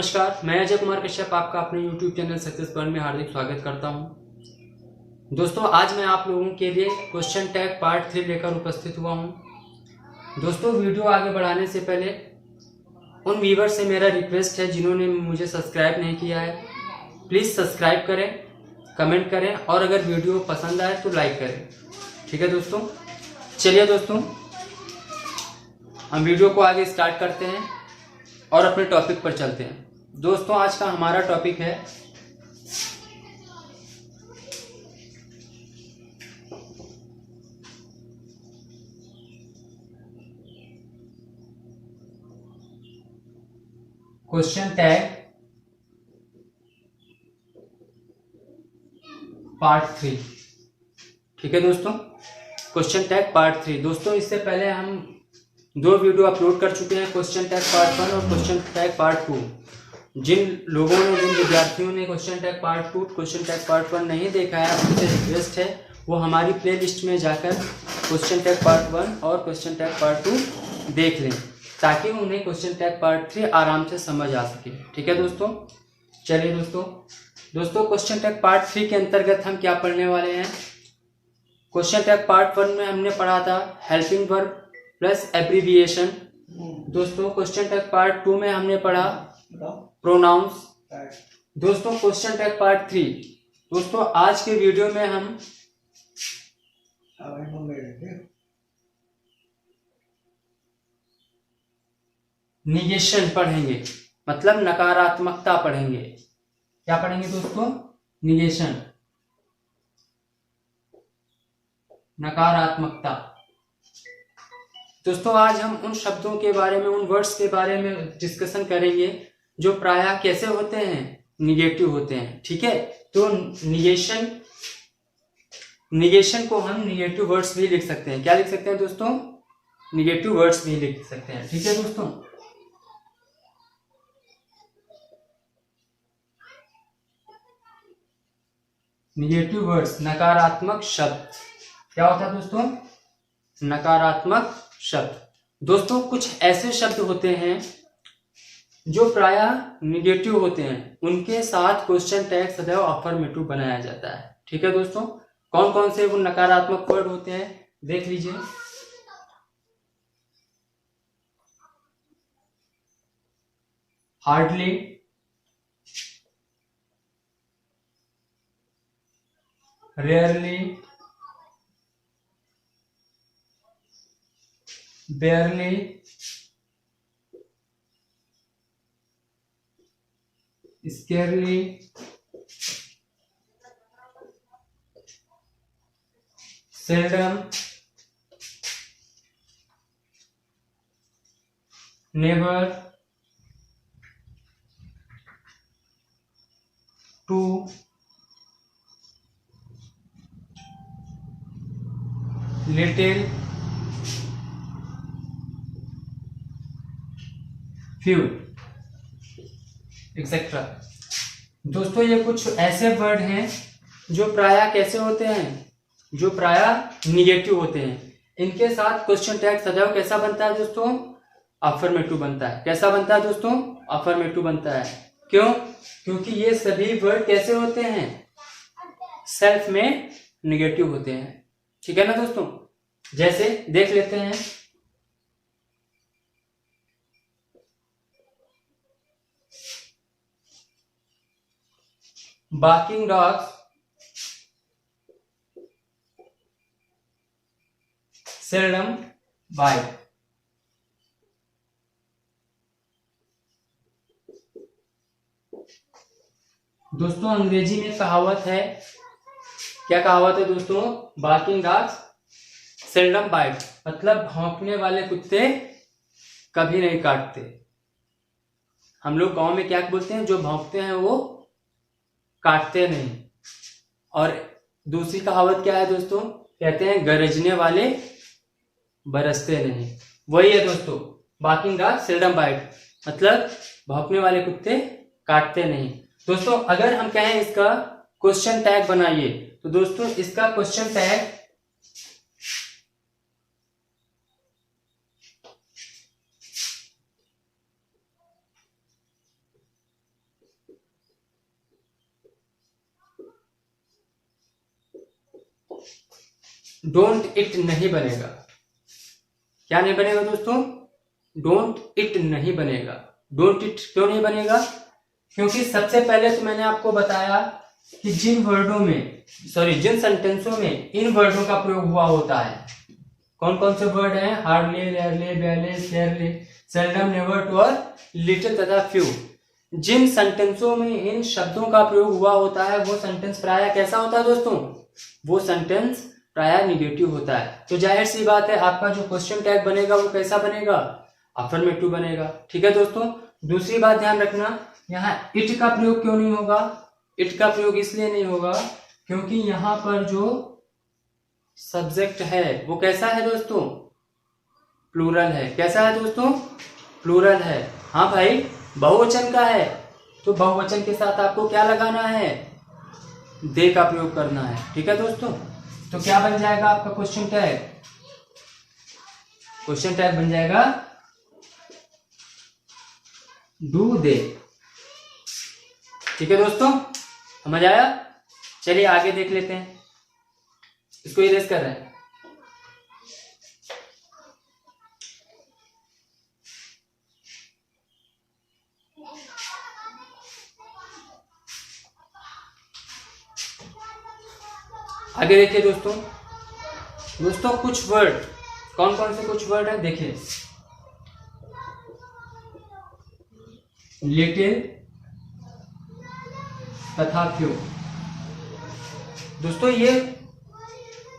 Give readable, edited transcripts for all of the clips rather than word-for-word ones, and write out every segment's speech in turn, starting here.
नमस्कार, मैं अजय कुमार कश्यप आपका अपने YouTube चैनल सक्सेस पॉइंट में हार्दिक स्वागत करता हूं। दोस्तों, आज मैं आप लोगों के लिए क्वेश्चन टैग पार्ट 3 लेकर उपस्थित हुआ हूं। दोस्तों, वीडियो आगे बढ़ाने से पहले उन व्यूअर से मेरा रिक्वेस्ट है जिन्होंने मुझे सब्सक्राइब नहीं किया है, प्लीज़ सब्सक्राइब करें, कमेंट करें और अगर वीडियो पसंद आए तो लाइक करें। ठीक है दोस्तों, चलिए दोस्तों हम वीडियो को आगे स्टार्ट करते हैं और अपने टॉपिक पर चलते हैं। दोस्तों, आज का हमारा टॉपिक है क्वेश्चन टैग पार्ट 3। ठीक है दोस्तों, क्वेश्चन टैग पार्ट 3। दोस्तों, इससे पहले हम 2 वीडियो अपलोड कर चुके हैं, क्वेश्चन टैग पार्ट 1 और क्वेश्चन टैग पार्ट 2। जिन विद्यार्थियों ने question tag part 2 question tag part 1 नहीं देखा है, उनसे रिक्वेस्ट है वो हमारी प्ले लिस्ट में जाकर क्वेश्चन टैग पार्ट 1 और क्वेश्चन टैग पार्ट 2 देख लें, ताकि उन्हें क्वेश्चन टैग पार्ट 3 आराम से समझ आ सके। ठीक है दोस्तों, चलिए दोस्तों क्वेश्चन टैग पार्ट 3 के अंतर्गत हम क्या पढ़ने वाले हैं। क्वेश्चन टैग पार्ट 1 में हमने पढ़ा था हेल्पिंग वर्ब प्लस एब्रीविएशन। दोस्तों, क्वेश्चन टैग पार्ट 2 में हमने पढ़ा प्रोनाउंस। दोस्तों, क्वेश्चन टैग पार्ट 3। दोस्तों, आज के वीडियो में हम निगेशन पढ़ेंगे, मतलब नकारात्मकता पढ़ेंगे। क्या पढ़ेंगे दोस्तों? निगेशन, नकारात्मकता। दोस्तों, आज हम उन शब्दों के बारे में, उन वर्ड्स के बारे में डिस्कशन करेंगे जो प्रायः कैसे होते हैं, निगेटिव होते हैं। ठीक है, तो निगेशन को हम निगेटिव वर्ड्स भी लिख सकते हैं। क्या लिख सकते हैं दोस्तों? निगेटिव वर्ड्स भी लिख सकते हैं। ठीक है दोस्तों, निगेटिव वर्ड्स, नकारात्मक शब्द। क्या होता है दोस्तों? नकारात्मक शब्द। दोस्तों, कुछ ऐसे शब्द होते हैं जो प्रायः निगेटिव होते हैं, उनके साथ क्वेश्चन टैग सदैव अफर्मेटिव बनाया जाता है। ठीक है दोस्तों, कौन कौन से वो नकारात्मक वर्ड होते हैं देख लीजिए। Hardly, rarely, barely, scarcely, seldom, never, too, little, few, etcetera. दोस्तों, ये कुछ ऐसे वर्ड हैं जो प्रायः कैसे होते हैं, जो प्रायः निगेटिव होते हैं। इनके साथ क्वेश्चन टैग सदैव कैसा बनता है दोस्तों? अफर्मेटिव बनता है। कैसा बनता है दोस्तों? अफर्मेटिव बनता है। क्यों? क्योंकि ये सभी वर्ड कैसे होते हैं? सेल्फ में निगेटिव होते हैं। ठीक है ना दोस्तों, जैसे देख लेते हैं। Barking dogs seldom bite. दोस्तों, अंग्रेजी में कहावत है, क्या कहावत है दोस्तों? बार्किंग डॉग्स सेल्डम बाइट, मतलब भौंकने वाले कुत्ते कभी नहीं काटते। हम लोग गांव में क्या बोलते हैं? जो भौंकते हैं वो काटते नहीं। और दूसरी कहावत क्या है दोस्तों? कहते हैं गरजने वाले बरसते नहीं। वही है दोस्तों, बार्किंग डॉग सेल्डम बाइट, मतलब भौंकने वाले कुत्ते काटते नहीं। दोस्तों, अगर हम कहें इसका क्वेश्चन टैग बनाइए, तो दोस्तों इसका क्वेश्चन टैग डोंट इट नहीं बनेगा। क्या नहीं बनेगा दोस्तों? डोंट इट नहीं बनेगा। डोंट इट क्यों नहीं बनेगा? क्योंकि सबसे पहले तो मैंने आपको बताया कि जिन सेंटेंसों में इन वर्डों का प्रयोग हुआ होता है, कौन कौन से वर्ड हैं? Hardly, rarely, barely, scarcely, seldom, never too और लिटिल तथा फ्यू। जिन सेंटेंसों में इन शब्दों का प्रयोग हुआ होता है वो सेंटेंस प्रायः कैसा होता है दोस्तों? वो सेंटेंस प्रायः निगेटिव होता है। तो जाहिर सी बात है आपका जो क्वेश्चन टैग बनेगा वो कैसा बनेगा? अफर्मेटिव बनेगा। ठीक है दोस्तों। दूसरी बात ध्यान रखना, यहाँ इट का प्रयोग क्यों नहीं होगा? इट का प्रयोग इसलिए नहीं होगा क्योंकि यहाँ पर जो सब्जेक्ट है वो कैसा है दोस्तों? प्लूरल है। कैसा है दोस्तों? प्लूरल है। हाँ भाई, बहुवचन का है तो बहुवचन के साथ आपको क्या लगाना है? दे का प्रयोग करना है। ठीक है दोस्तों। तो क्या बन जाएगा आपका क्वेश्चन टैग? क्वेश्चन टैग बन जाएगा डू दे। ठीक है दोस्तों, समझ आया? चलिए आगे देख लेते हैं। इसको इरेज कर रहे हैं। आगे देखिए दोस्तों। दोस्तों कुछ वर्ड, कौन कौन से कुछ वर्ड है देखिए। लिटिल तथा फ्यू। दोस्तों ये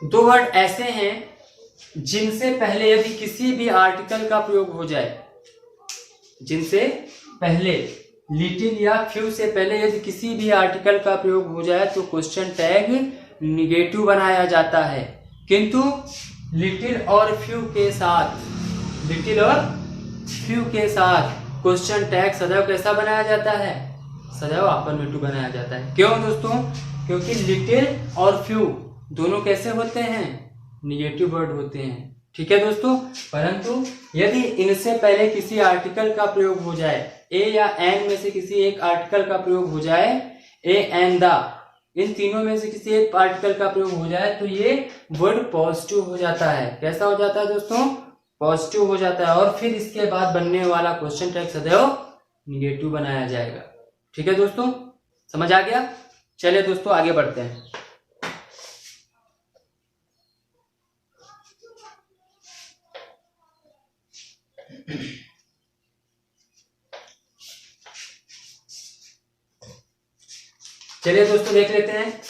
दो वर्ड ऐसे हैं जिनसे पहले यदि किसी भी आर्टिकल का प्रयोग हो जाए, जिनसे पहले लिटिल या फ्यू से पहले यदि किसी भी आर्टिकल का प्रयोग हो जाए तो क्वेश्चन टैग निगेटिव बनाया जाता है। किंतु लिटिल और फ्यू के साथ क्वेश्चन टैग सदैव कैसा बनाया जाता है? सदैव अफर्मेटिव बनाया जाता है। क्यों दोस्तों? क्योंकि लिटिल और फ्यू दोनों कैसे होते हैं? निगेटिव वर्ड होते हैं। ठीक है दोस्तों। परंतु यदि इनसे पहले किसी आर्टिकल का प्रयोग हो जाए, ए या एन में से किसी एक आर्टिकल का प्रयोग हो जाए, ए एन द, इन तीनों में से किसी एक आर्टिकल का प्रयोग हो जाए तो ये वर्ड पॉजिटिव हो जाता है। कैसा हो जाता है दोस्तों? पॉजिटिव हो जाता है। और फिर इसके बाद बनने वाला क्वेश्चन टैग सदैव निगेटिव बनाया जाएगा। ठीक है दोस्तों, समझ आ गया? चलिए दोस्तों आगे बढ़ते हैं। चलिए दोस्तों देख लेते हैं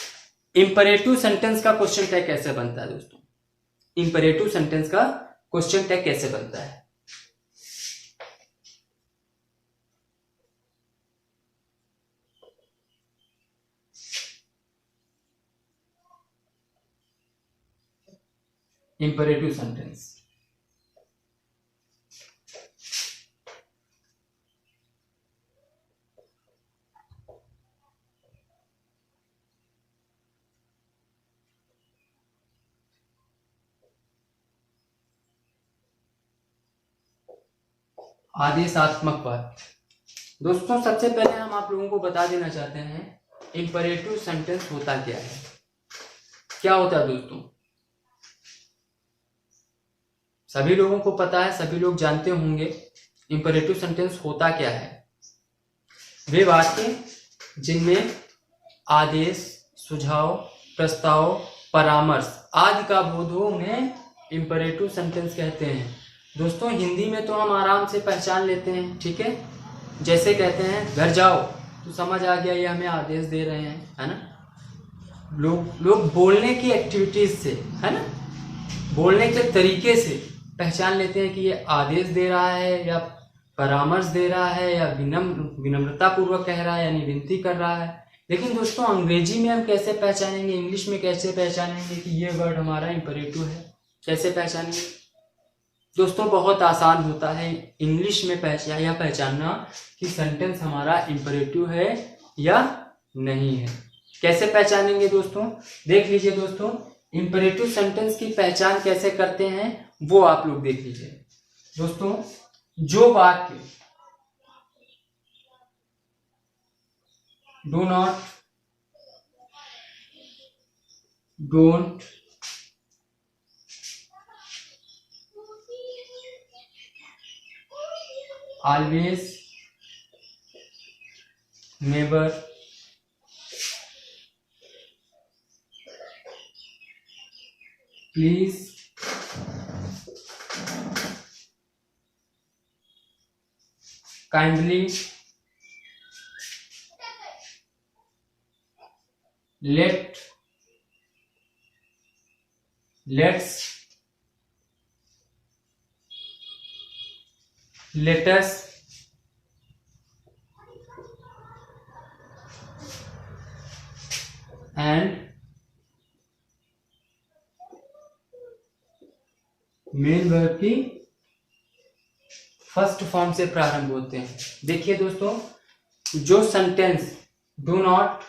इंपरेटिव सेंटेंस का क्वेश्चन टैग कैसे बनता है। दोस्तों इंपरेटिव सेंटेंस का क्वेश्चन टैग कैसे बनता है? इंपरेटिव सेंटेंस आदेशात्मक वाक्य। दोस्तों सबसे पहले हम आप लोगों को बता देना चाहते हैं इंपरेटिव सेंटेंस होता क्या है। क्या होता है दोस्तों? सभी लोगों को पता है, सभी लोग जानते होंगे इंपरेटिव सेंटेंस होता क्या है। वे वाक्य जिनमें आदेश, सुझाव, प्रस्ताव, परामर्श आदि का बोध हो उन्हें इंपरेटिव सेंटेंस कहते हैं। दोस्तों हिंदी में तो हम आराम से पहचान लेते हैं। ठीक है, जैसे कहते हैं घर जाओ तो समझ आ गया ये हमें आदेश दे रहे हैं, है ना। लोग बोलने की एक्टिविटीज से, है ना, बोलने के तरीके से पहचान लेते हैं कि ये आदेश दे रहा है या परामर्श दे रहा है या विनम्रता पूर्वक कह रहा है यानी विनती कर रहा है। लेकिन दोस्तों अंग्रेजी में हम कैसे पहचानेंगे, इंग्लिश में कैसे पहचानेंगे कि ये वर्ड हमारा इंपरेटिव है? कैसे पहचानेंगे दोस्तों? बहुत आसान होता है इंग्लिश में पहचानना कि सेंटेंस हमारा इंपरेटिव है या नहीं है। कैसे पहचानेंगे दोस्तों? देख लीजिए दोस्तों, इंपरेटिव सेंटेंस की पहचान कैसे करते हैं वो आप लोग देख लीजिए। दोस्तों जो वाक्य do not, don't, always, never, please, kindly, let's, lets, and main verb की फर्स्ट फॉर्म से प्रारंभ होते हैं। देखिए दोस्तों, जो sentence do not,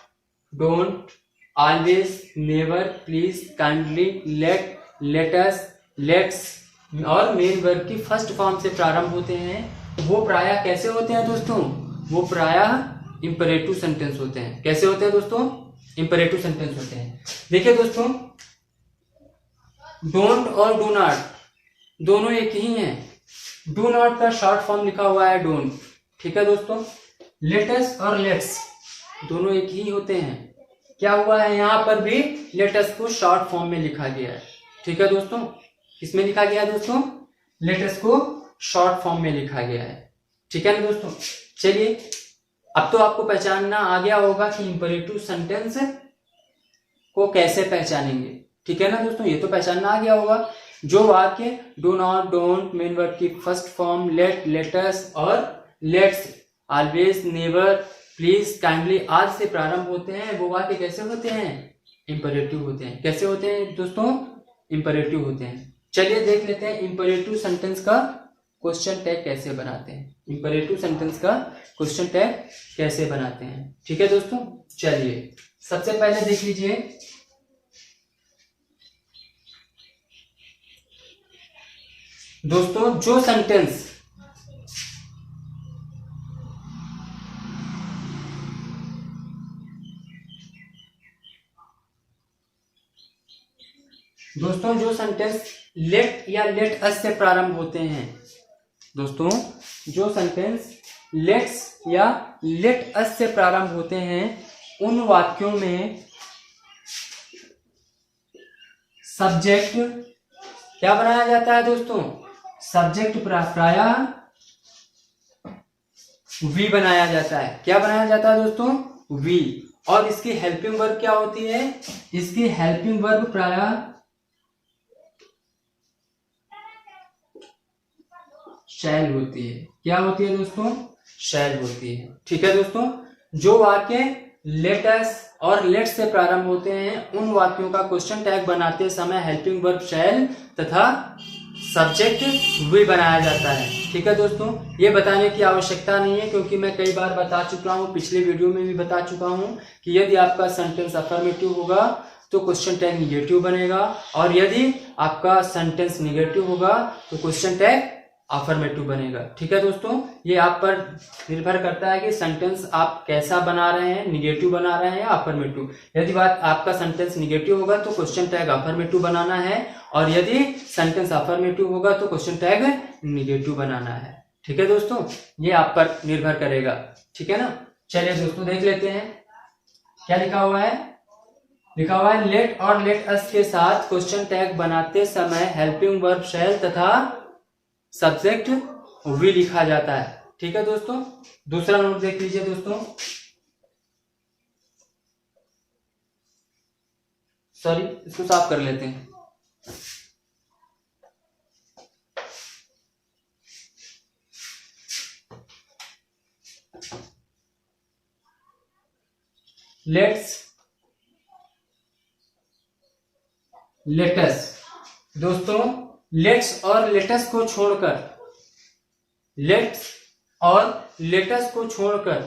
don't, always, never, please, kindly, lets, let's और मेन वर्ब की फर्स्ट फॉर्म से प्रारंभ होते हैं, वो प्रायः कैसे होते हैं दोस्तों? वो प्रायः इंपरेटिव सेंटेंस होते हैं। कैसे होते हैं दोस्तों? इंपरेटिव सेंटेंस होते हैं। देखिए दोस्तों, डोंट और डू नॉट दोनों एक ही हैं। डू नॉट का शॉर्ट फॉर्म लिखा हुआ है डोंट, ठीक है दोस्तों। लेटस और लेट्स दोनों एक ही होते हैं। क्या हुआ है, यहां पर भी लेटस को शॉर्ट फॉर्म में लिखा गया है, ठीक है दोस्तों। किसमें लिखा गया है दोस्तों? लेटस को शॉर्ट फॉर्म में लिखा गया है, ठीक है ना दोस्तों। चलिए, अब तो आपको पहचानना आ गया होगा कि इंपरेटिव सेंटेंस को कैसे पहचानेंगे, ठीक है ना दोस्तों। ये तो पहचानना आ गया होगा। जो वाक्य do not, don't, main verb की फर्स्ट फॉर्म, लेट, लेटस और let's, always, never, please, kindly आदि से प्रारंभ होते हैं, वो वाक्य कैसे होते हैं? इंपरेटिव होते हैं। कैसे होते हैं दोस्तों? इंपरेटिव होते हैं। चलिए देख लेते हैं इंपरेटिव सेंटेंस का क्वेश्चन टैग कैसे बनाते हैं। इंपरेटिव सेंटेंस का क्वेश्चन टैग कैसे बनाते हैं, ठीक है दोस्तों। चलिए सबसे पहले देख लीजिए, दोस्तों जो सेंटेंस लेट या लेट अस से प्रारंभ होते हैं, दोस्तों जो सेंटेंस लेट्स या लेट अस से प्रारंभ होते हैं, उन वाक्यों में सब्जेक्ट क्या बनाया जाता है दोस्तों? सब्जेक्ट प्रायः वी बनाया जाता है। क्या बनाया जाता है दोस्तों? वी। और इसकी हेल्पिंग वर्ब क्या होती है? इसकी हेल्पिंग वर्ब प्रायः शैल होती है। क्या होती है दोस्तों? शैल होती है, ठीक है दोस्तों। जो वाक्य लेटस और लेट से प्रारंभ होते हैं, उन वाक्यों का क्वेश्चन टैग बनाते समय हेल्पिंग वर्ब शैल तथा सब्जेक्ट वी बनाया जाता है, ठीक है दोस्तों। ये बताने की आवश्यकता नहीं है, क्योंकि मैं कई बार बता चुका हूं, पिछले वीडियो में भी बता चुका हूं कि यदि आपका सेंटेंस अफर्मेटिव होगा तो क्वेश्चन टैग निगेटिव बनेगा, और यदि आपका सेंटेंस निगेटिव होगा तो क्वेश्चन टैग अफर्मेटिव बनेगा, ठीक है दोस्तों। ये आप पर निर्भर करता है कि सेंटेंस आप कैसा बना रहे हैं, निगेटिव बना रहे हैं या अफर्मेटिव। यदि बात आपका सेंटेंस निगेटिव होगा तो क्वेश्चन टैग अफर्मेटिव बनाना है, और यदि सेंटेंस अफर्मेटिव होगा तो क्वेश्चन टैग निगेटिव बनाना है, ठीक है दोस्तों। ये आप पर निर्भर करेगा, ठीक है ना। चलिए दोस्तों देख लेते हैं क्या लिखा हुआ है। लिखा हुआ है लेट और लेट अस के साथ क्वेश्चन टैग बनाते समय हेल्पिंग वर्ब शैल तथा सब्जेक्ट वी लिखा जाता है, ठीक है दोस्तों। दूसरा नोट देख लीजिए दोस्तों, सॉरी इसको साफ कर लेते हैं। लेट्स, लेटस, दोस्तों लेट्स और लेटस को छोड़कर, लेट्स और लेटस को छोड़कर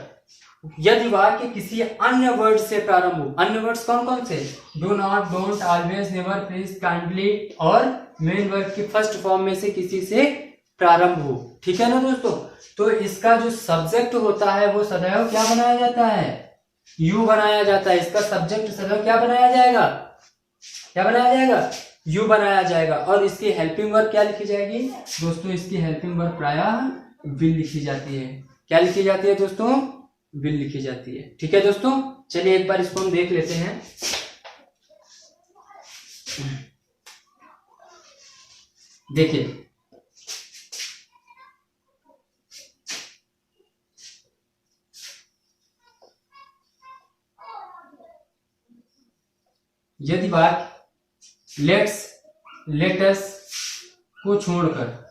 यदि वाक्य किसी अन्य वर्ड से प्रारंभ हो, अन्य वर्ड्स कौन कौन से? Do not, don't, always, never, please, kindly और मेन वर्ड की फर्स्ट फॉर्म में से किसी से प्रारंभ हो, ठीक है ना दोस्तों। तो इसका जो सब्जेक्ट होता है वो सदैव क्या बनाया जाता है? यू बनाया जाता है। इसका सब्जेक्ट सदैव क्या बनाया जाएगा? क्या बनाया जाएगा? यू बनाया जाएगा। और इसकी हेल्पिंग वर्ब क्या लिखी जाएगी दोस्तों? इसकी हेल्पिंग वर्ब प्रायः विल लिखी जाती है। क्या लिखी जाती है दोस्तों? विल लिखी जाती है। ठीक है दोस्तों, चलिए एक बार इसको हम देख लेते हैं। देखिए यदि वाक्य लेटस को छोड़कर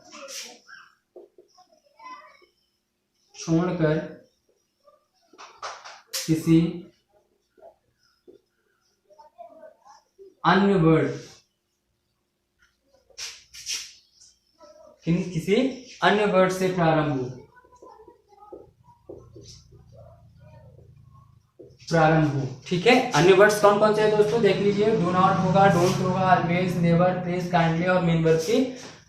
किसी अन्य वर्ड से प्रारंभ हो, ठीक है। अन्य वर्ड्स कौन कौन से हैं दोस्तों? देख लीजिए, डू नॉट होगा, डोंट होगा, ऑलवेज, नेवर, प्लीज, काइंडली और मेन वर्ब की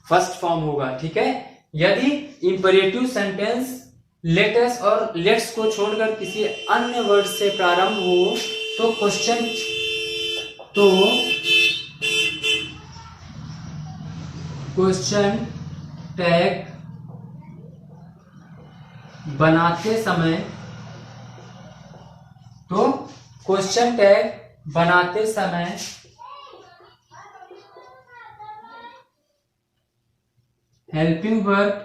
फर्स्ट फॉर्म होगा। ठीक है, यदि इंपरेटिव सेंटेंस लेटस और लेट्स को छोड़कर किसी अन्य वर्ड से प्रारंभ हो तो क्वेश्चन टैग बनाते समय हेल्पिंग वर्ब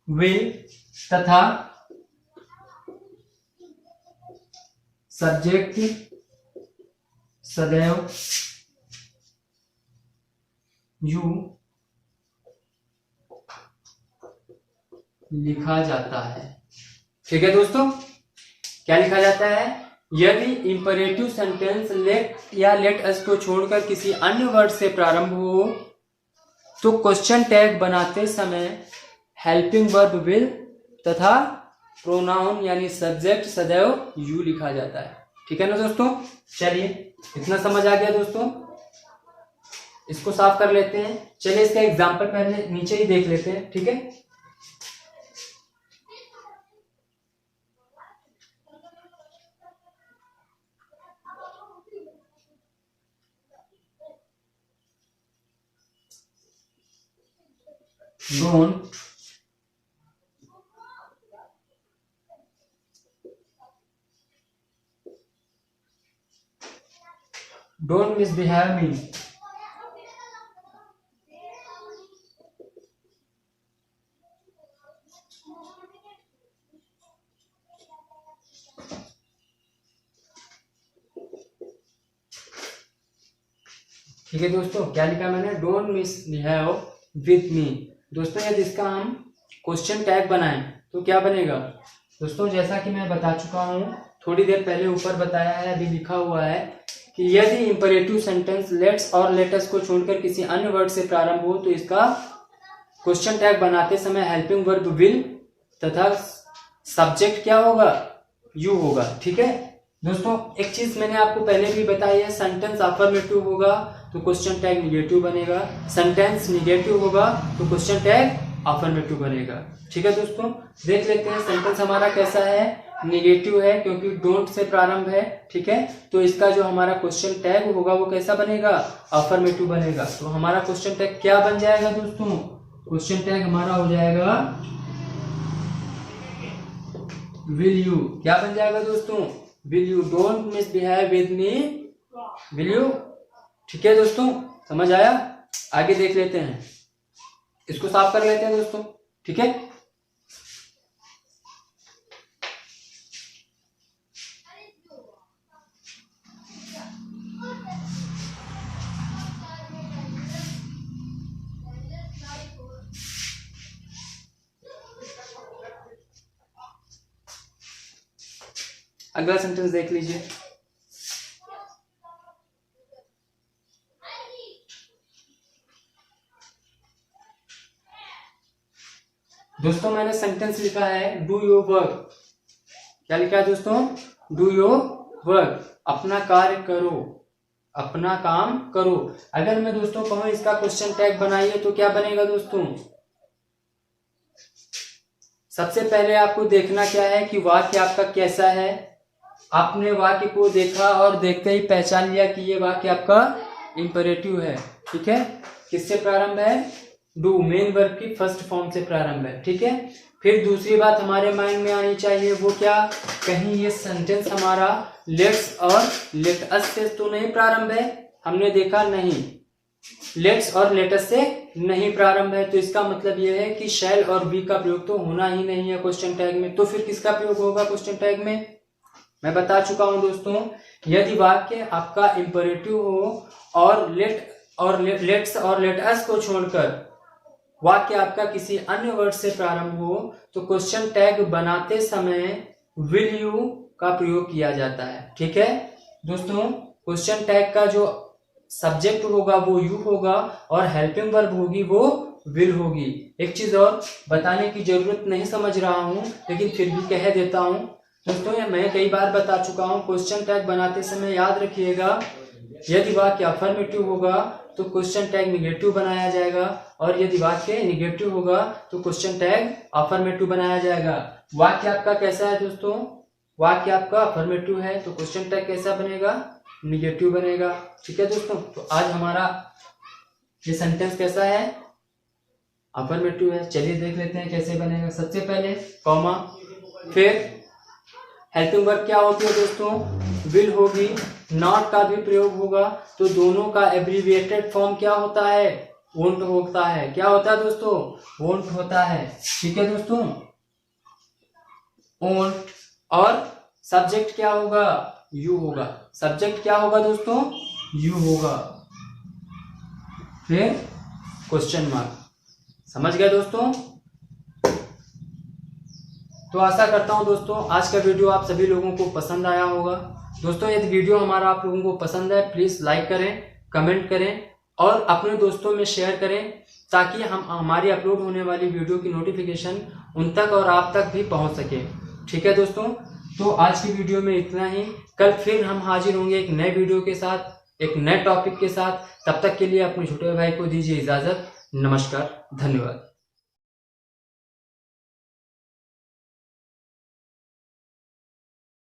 विल तथा सब्जेक्ट सदैव यू लिखा जाता है। ठीक है दोस्तों, क्या लिखा जाता है? यदि इंपरेटिव सेंटेंस लेट या लेट अस को छोड़कर किसी अन्य वर्ड से प्रारंभ हो तो क्वेश्चन टैग बनाते समय हेल्पिंग वर्ब विल तथा प्रोनाउन यानी सब्जेक्ट सदैव यू लिखा जाता है। ठीक है ना दोस्तों, चलिए इतना समझ आ गया दोस्तों, इसको साफ कर लेते हैं। चलिए इसका एग्जाम्पल पहले नीचे ही देख लेते हैं। ठीक है, डोंट मिसबिहेव मी, ठीक है दोस्तों, क्या लिखा मैंने? Don't misbehave with me. दोस्तों यदि इसका हम क्वेश्चन टैग बनाएं तो क्या बनेगा दोस्तों? जैसा कि मैं बता चुका हूं थोड़ी देर पहले, ऊपर बताया है, अभी लिखा हुआ है कि यदि इंपरेटिव सेंटेंस लेट्स और लेटस को छोड़कर किसी अन्य वर्ड से प्रारंभ हो तो इसका क्वेश्चन टैग बनाते समय हेल्पिंग वर्ब विल तथा सब्जेक्ट क्या होगा? यू होगा। ठीक है दोस्तों, एक चीज मैंने आपको पहले भी बताई है, सेंटेंस अफर्मेटिव होगा तो क्वेश्चन टैग निगेटिव बनेगा, सेंटेंस निगेटिव होगा तो क्वेश्चन टैग अफर्मेटिव बनेगा। ठीक है दोस्तों, देख लेते हैं सेंटेंस हमारा कैसा है। निगेटिव है क्योंकि डोंट से प्रारंभ है। ठीक है, तो इसका जो हमारा क्वेश्चन टैग होगा वो कैसा बनेगा? अफर्मेटिव बनेगा। तो हमारा क्वेश्चन टैग क्या बन जाएगा दोस्तों? क्वेश्चन टैग हमारा हो जाएगा विल यू। क्या बन जाएगा दोस्तों? Will you. Don't misbehave with me, will you. ठीक है दोस्तों, समझ आया? आगे देख लेते हैं, इसको साफ कर लेते हैं दोस्तों। ठीक है, अगला सेंटेंस देख लीजिए। दोस्तों मैंने सेंटेंस लिखा है डू योर वर्क। क्या लिखा है दोस्तों? डू योर वर्क, अपना कार्य करो, अपना काम करो। अगर मैं दोस्तों कहूं इसका क्वेश्चन टैग बनाइए तो क्या बनेगा दोस्तों? सबसे पहले आपको देखना क्या है कि वाक्य आपका कैसा है। आपने वाक्य को देखा और देखते ही पहचान लिया कि ये वाक्य आपका इंपरेटिव है। ठीक है, किससे प्रारंभ है? डू मेन वर्ब की फर्स्ट फॉर्म से प्रारंभ है, ठीक है। फिर दूसरी बात हमारे माइंड में आनी चाहिए, वो क्या, कहीं ये सेंटेंस हमारा लेट्स और लेट अस से तो नहीं प्रारंभ है। हमने देखा नहीं, लेट्स और लेटस से नहीं प्रारंभ है, तो इसका मतलब यह है कि शैल और बी का प्रयोग तो होना ही नहीं है क्वेश्चन टैग में। तो फिर किसका प्रयोग होगा क्वेश्चन टैग में, मैं बता चुका हूं दोस्तों। यदि वाक्य आपका इंपरेटिव हो और लेट्स और लेट अस को छोड़कर वाक्य आपका किसी अन्य वर्ड से प्रारंभ हो, तो क्वेश्चन टैग बनाते समय विल यू का प्रयोग किया जाता है, ठीक है दोस्तों। क्वेश्चन टैग का जो सब्जेक्ट होगा वो यू होगा और हेल्पिंग वर्ब होगी वो विल होगी। एक चीज और बताने की जरूरत नहीं समझ रहा हूं, लेकिन फिर भी कह देता हूं दोस्तों, मैं कई बार बता चुका हूं, क्वेश्चन टैग बनाते समय याद रखिएगा, यदि वाक्य अफर्मेटिव होगा तो क्वेश्चन टैग निगेटिव बनाया जाएगा, और यदि वाक्य निगेटिव होगा तो क्वेश्चन टैग अफर्मेटिव बनाया जाएगा। वाक्य आपका कैसा है दोस्तों, वाक्य आपका अफर्मेटिव है तो क्वेश्चन टैग कैसा बनेगा, निगेटिव बनेगा, ठीक है दोस्तों। तो आज हमारा ये सेंटेंस कैसा है, अफर्मेटिव है। चलिए देख लेते हैं कैसे बनेगा। सबसे पहले कॉमा, फिर हेल्पिंग वर्ब क्या होती है दोस्तों, विल होगी, नॉट का भी प्रयोग होगा, तो दोनों का एब्रीविएटेड फॉर्म क्या होता है, वोंट होता है। क्या होता है दोस्तों, वोंट होता है, ठीक है दोस्तों, वोंट। और सब्जेक्ट क्या होगा, यू होगा। सब्जेक्ट क्या होगा दोस्तों, यू होगा। फिर क्वेश्चन मार्क, समझ गए दोस्तों। तो आशा करता हूं दोस्तों आज का वीडियो आप सभी लोगों को पसंद आया होगा। दोस्तों यदि वीडियो हमारा आप लोगों को पसंद है, प्लीज लाइक करें, कमेंट करें और अपने दोस्तों में शेयर करें, ताकि हम हमारी अपलोड होने वाली वीडियो की नोटिफिकेशन उन तक और आप तक भी पहुंच सके, ठीक है दोस्तों। तो आज की वीडियो में इतना ही। कल फिर हम हाजिर होंगे एक नए वीडियो के साथ, एक नए टॉपिक के साथ। तब तक के लिए अपने छोटे भाई को दीजिए इजाजत। नमस्कार, धन्यवाद।